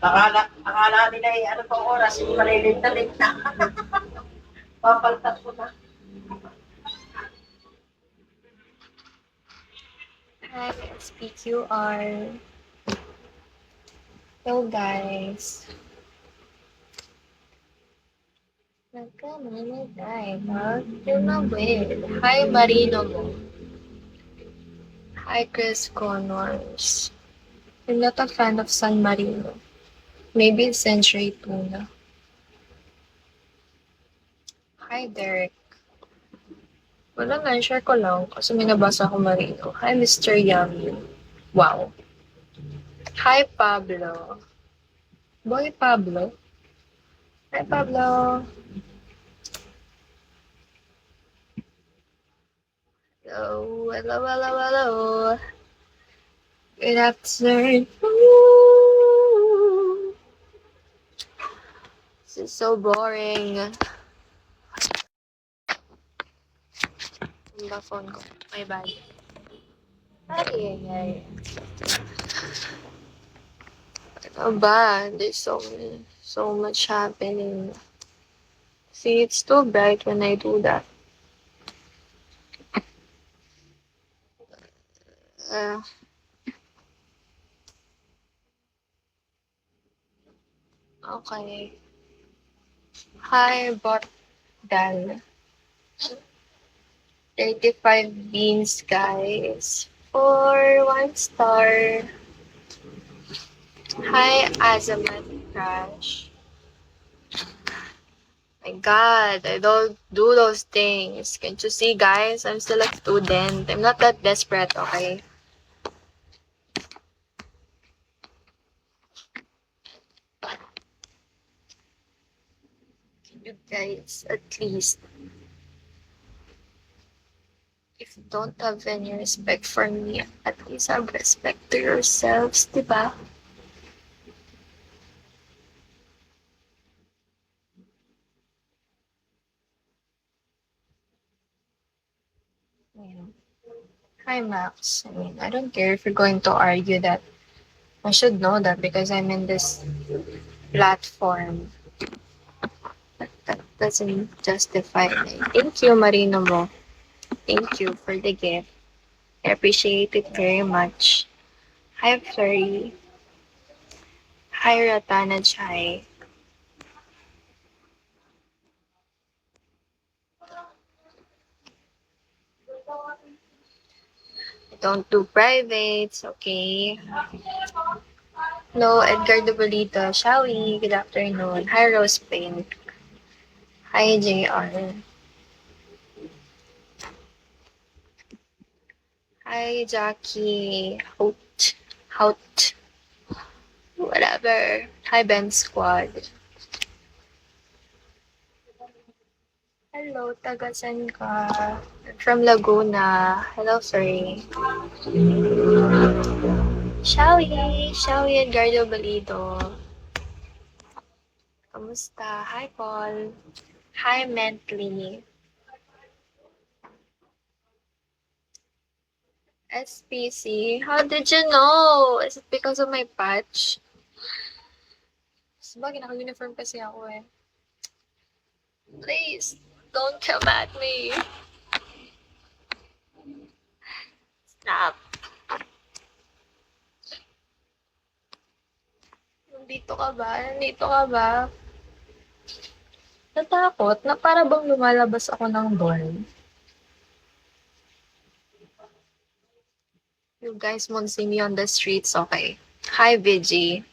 Akala nila ano pang oras, hindi malilate na late na. Papaltas ko na. Hi, SPQR. Hello, guys. Nagkamamaday. Hi, Marino mo. Hi, Chris Connors. I'm not a fan of San Marino. Maybe Century Tuna. Hi, Derek. Wala na, share ko lang kasi may nabasa ko Marino. Hi, Mr. Yummy. Wow. Hi, Pablo. Boy, Pablo. Hi, Pablo. Hello, hello, hello, hello. Good afternoon. This is so boring. Yung ba phone ko? My bad. Ay, ay, ay. Ano ba? There's so much happening. See, it's too bright when I do that. Uh, okay. Hi, bot Dan. 35 beans, guys. For 1 star. Hi, Azamat Crash. My God, I don't do those things. Can't you see, guys? I'm still a student. I'm not that desperate, okay? You guys, at least, if you don't have any respect for me, at least have respect to yourselves, diba? Yeah. Hi, Max. I mean, I don't care if you're going to argue that. I should know that because I'm in this platform. But that doesn't justify me. Thank you, Marino Mo. Thank you for the gift. I appreciate it very much. Hi, Flurry. Hi, Ratana Chai. Don't do privates, okay? Hello, Edgar de Bolito. Shall we? Good afternoon. Hi, Rose Pink. Hi, JR. Hi, Jackie. Hout. Whatever. Hi, Ben Squad. Hello, tagasan ka? From Laguna. Hello, sorry. Shall we, Edgardo Balido? Kamusta? Hi, Paul. Hi, Mentally. SPC. How did you know? Is it because of my patch? Sabagay, naka-uniform kasi ako eh. Please, don't come at me. Stop. Nandito ka ba? Nandito ka ba? Natakot na para bang lumalabas ako ng dorm. You guys won't see me on the streets, okay? Hi, Vigi.